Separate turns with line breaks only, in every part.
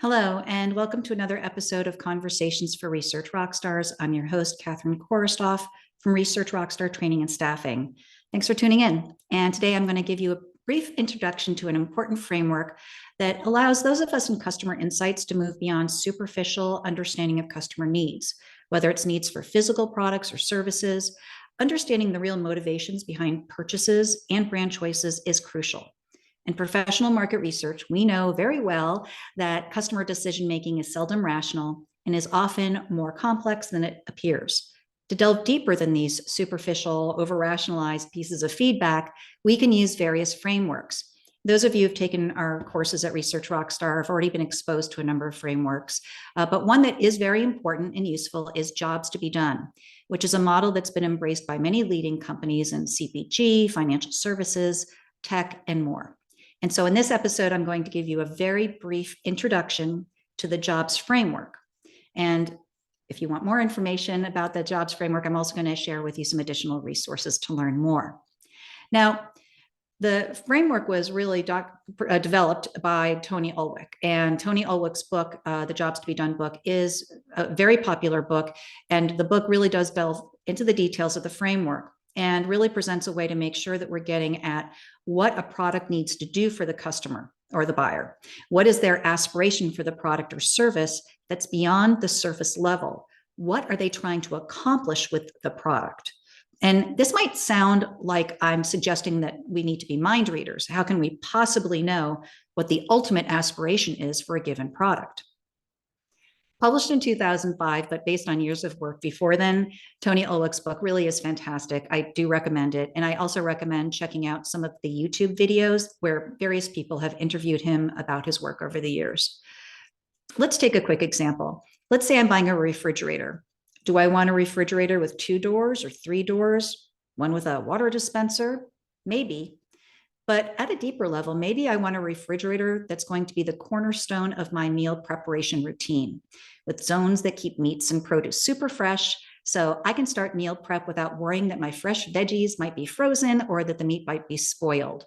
Hello, and welcome to another episode of Conversations for Research Rockstars. I'm your host, Kathryn Korostoff from Research Rockstar Training and Staffing. Thanks for tuning in. And today I'm going to give you a brief introduction to an important framework that allows those of us in customer insights to move beyond superficial understanding of customer needs, whether it's needs for physical products or services. Understanding the real motivations behind purchases and brand choices is crucial. In professional market research, we know very well that customer decision-making is seldom rational and is often more complex than it appears. To delve deeper than these superficial, over-rationalized pieces of feedback, we can use various frameworks. Those of you who've taken our courses at Research Rockstar have already been exposed to a number of frameworks, but one that is very important and useful is jobs to be done, which is a model that's been embraced by many leading companies in CPG, financial services, tech, and more. And so in this episode, I'm going to give you a very brief introduction to the jobs framework. And if you want more information about the jobs framework, I'm also going to share with you some additional resources to learn more. Now, the framework was really developed by Tony Ulwick, and Tony Ulwick's book, the Jobs to be Done book, is a very popular book. And the book really does delve into the details of the framework and really presents a way to make sure that we're getting at what a product needs to do for the customer or the buyer. What is their aspiration for the product or service that's beyond the surface level? What are they trying to accomplish with the product? And this might sound like I'm suggesting that we need to be mind readers. How can we possibly know what the ultimate aspiration is for a given product? Published in 2005, but based on years of work before then, Tony Ulwick's book really is fantastic. I do recommend it. And I also recommend checking out some of the YouTube videos where various people have interviewed him about his work over the years. Let's take a quick example. Let's say I'm buying a refrigerator. Do I want a refrigerator with 2 doors or 3 doors? One with a water dispenser? Maybe. But at a deeper level, maybe I want a refrigerator that's going to be the cornerstone of my meal preparation routine, with zones that keep meats and produce super fresh, so I can start meal prep without worrying that my fresh veggies might be frozen or that the meat might be spoiled.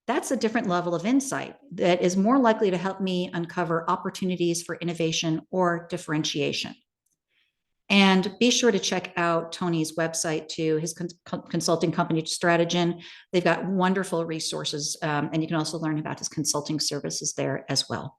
That's a different level of insight that is more likely to help me uncover opportunities for innovation or differentiation. And be sure to check out Tony's website too, his consulting company, Strategian. They've got wonderful resources, and you can also learn about his consulting services there as well.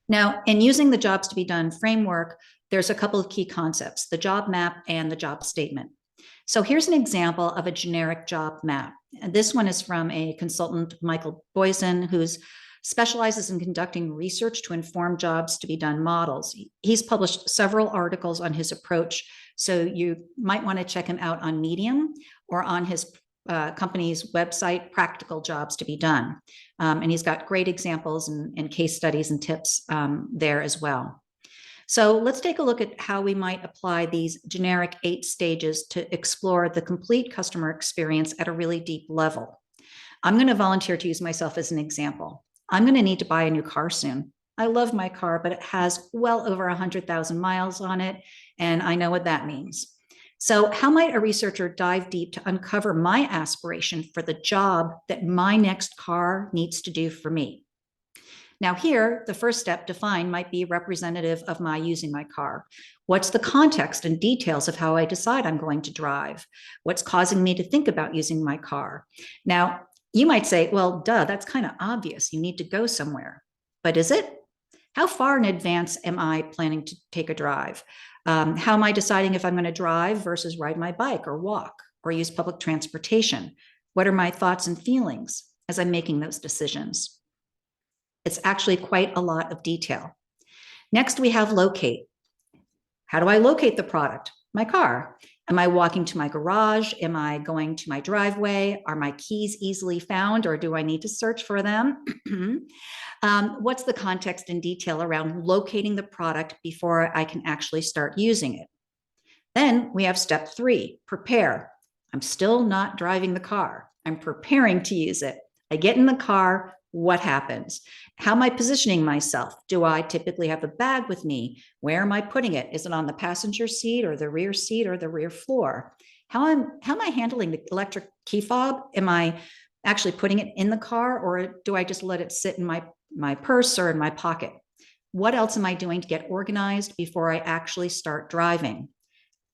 Now, in using the jobs to be done framework, there's a couple of key concepts, the job map and the job statement. So here's an example of a generic job map. And this one is from a consultant, Michael Boyson, who's specializes in conducting research to inform jobs to be done models. He's published several articles on his approach, so you might want to check him out on Medium or on his company's website, Practical Jobs to be Done. And he's got great examples and case studies and tips there as well. So let's take a look at how we might apply these generic 8 stages to explore the complete customer experience at a really deep level. I'm going to volunteer to use myself as an example. I'm going to need to buy a new car soon. I love my car, but it has well over 100,000 miles on it, and I know what that means. So how might a researcher dive deep to uncover my aspiration for the job that my next car needs to do for me? Now here, the first step, define, might be representative of my using my car. What's the context and details of how I decide I'm going to drive? What's causing me to think about using my car? Now, you might say, well, duh, that's kind of obvious. You need to go somewhere. But is it? How far in advance am I planning to take a drive? How am I deciding if I'm going to drive versus ride my bike or walk or use public transportation? What are my thoughts and feelings as I'm making those decisions? It's actually quite a lot of detail. Next, we have locate. How do I locate the product? My car. Am I walking to my garage? Am I going to my driveway? Are my keys easily found, or do I need to search for them? What's the context and detail around locating the product before I can actually start using it? Then we have step 3, prepare. I'm still not driving the car. I'm preparing to use it. I get in the car. What happens? How am I positioning myself? Do I typically have a bag with me? Where am I putting it? Is it on the passenger seat or the rear seat or the rear floor? How am I handling the electric key fob? Am I actually putting it in the car, or do I just let it sit in my my purse or in my pocket. What else am I doing to get organized before I actually start driving?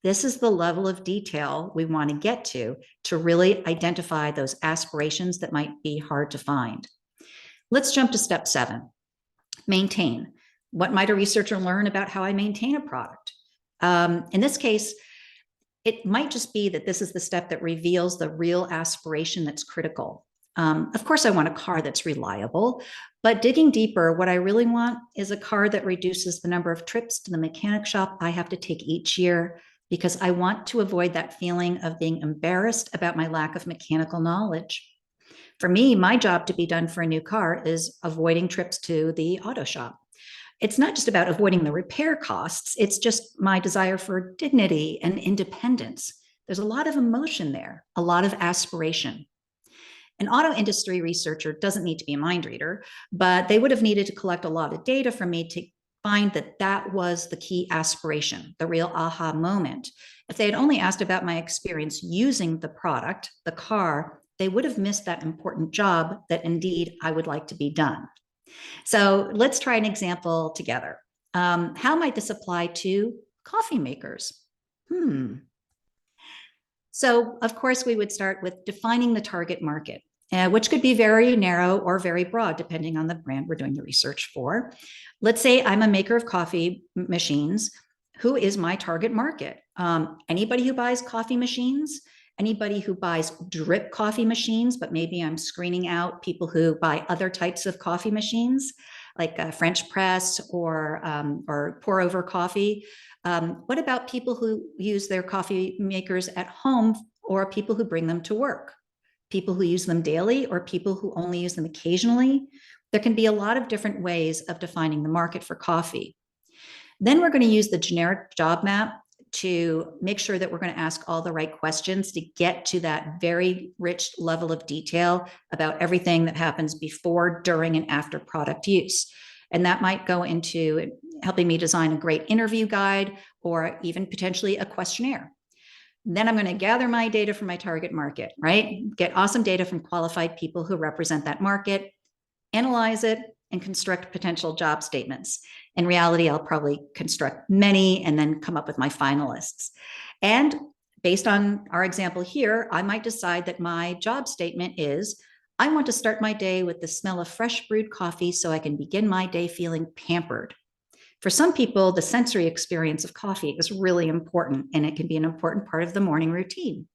This is the level of detail we want to get to really identify those aspirations that might be hard to find. Let's jump to step 7, maintain. What might a researcher learn about how I maintain a product? In this case, it might just be that this is the step that reveals the real aspiration that's critical. Of course, I want a car that's reliable, but digging deeper, what I really want is a car that reduces the number of trips to the mechanic shop I have to take each year, because I want to avoid that feeling of being embarrassed about my lack of mechanical knowledge. For me, my job to be done for a new car is avoiding trips to the auto shop. It's not just about avoiding the repair costs. It's just my desire for dignity and independence. There's a lot of emotion there, a lot of aspiration. An auto industry researcher doesn't need to be a mind reader, but they would have needed to collect a lot of data from me to find that that was the key aspiration, the real aha moment. If they had only asked about my experience using the product, the car, they would have missed that important job that indeed I would like to be done. So let's try an example together. How might this apply to coffee makers? So of course, we would start with defining the target market, which could be very narrow or very broad, depending on the brand we're doing the research for. Let's say I'm a maker of coffee machines. Who is my target market? Anybody who buys coffee machines, anybody who buys drip coffee machines, but maybe I'm screening out people who buy other types of coffee machines, like a French press or pour over coffee. What about people who use their coffee makers at home, or people who bring them to work? People who use them daily, or people who only use them occasionally? There can be a lot of different ways of defining the market for coffee. Then we're going to use the generic job map to make sure that we're going to ask all the right questions to get to that very rich level of detail about everything that happens before, during, and after product use. And that might go into helping me design a great interview guide, or even potentially a questionnaire. Then I'm going to gather my data from my target market, right? Get awesome data from qualified people who represent that market, analyze it, and construct potential job statements. In reality, I'll probably construct many and then come up with my finalists. And based on our example here, I might decide that my job statement is, I want to start my day with the smell of fresh brewed coffee so I can begin my day feeling pampered. For some people, the sensory experience of coffee is really important, and it can be an important part of the morning routine.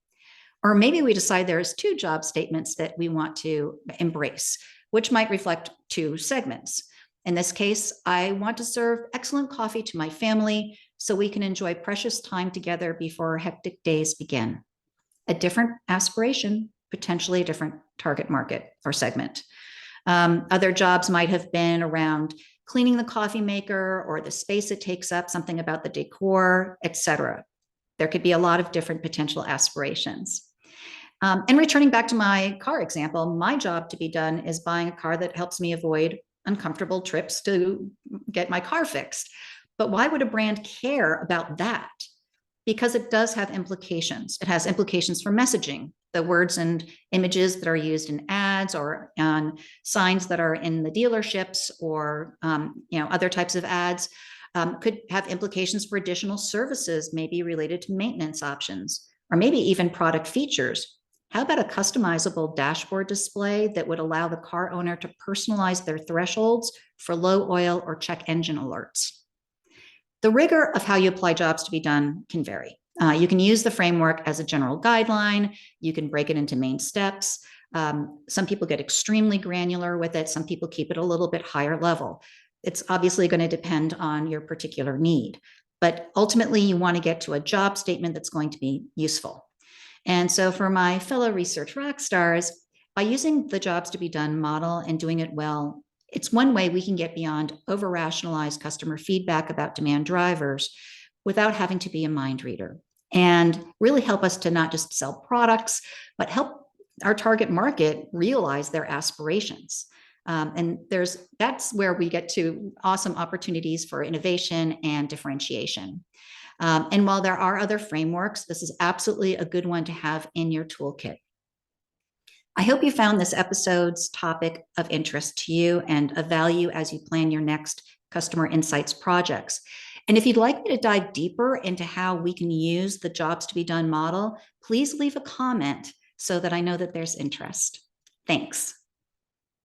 Or maybe we decide there's 2 job statements that we want to embrace, which might reflect 2 segments. In this case, I want to serve excellent coffee to my family so we can enjoy precious time together before hectic days begin. A different aspiration, potentially a different target market or segment. Other jobs might have been around cleaning the coffee maker or the space it takes up, something about the decor, etc. There could be a lot of different potential aspirations. And returning back to my car example, my job to be done is buying a car that helps me avoid uncomfortable trips to get my car fixed. But why would a brand care about that? Because it does have implications. It has implications for messaging, the words and images that are used in ads or on signs that are in the dealerships, or other types of ads. Could have implications for additional services, maybe related to maintenance options, or maybe even product features. How about a customizable dashboard display that would allow the car owner to personalize their thresholds for low oil or check engine alerts? The rigor of how you apply jobs to be done can vary. You can use the framework as a general guideline. You can break it into main steps. Some people get extremely granular with it. Some people keep it a little bit higher level. It's obviously going to depend on your particular need. But ultimately, you want to get to a job statement that's going to be useful. And so for my fellow research rock stars, by using the jobs to be done model and doing it well, it's one way we can get beyond over-rationalized customer feedback about demand drivers without having to be a mind reader, and really help us to not just sell products, but help our target market realize their aspirations. And that's where we get to awesome opportunities for innovation and differentiation. And while there are other frameworks, this is absolutely a good one to have in your toolkit. I hope you found this episode's topic of interest to you and of value as you plan your next customer insights projects. And if you'd like me to dive deeper into how we can use the jobs to be done model, please leave a comment so that I know that there's interest. Thanks.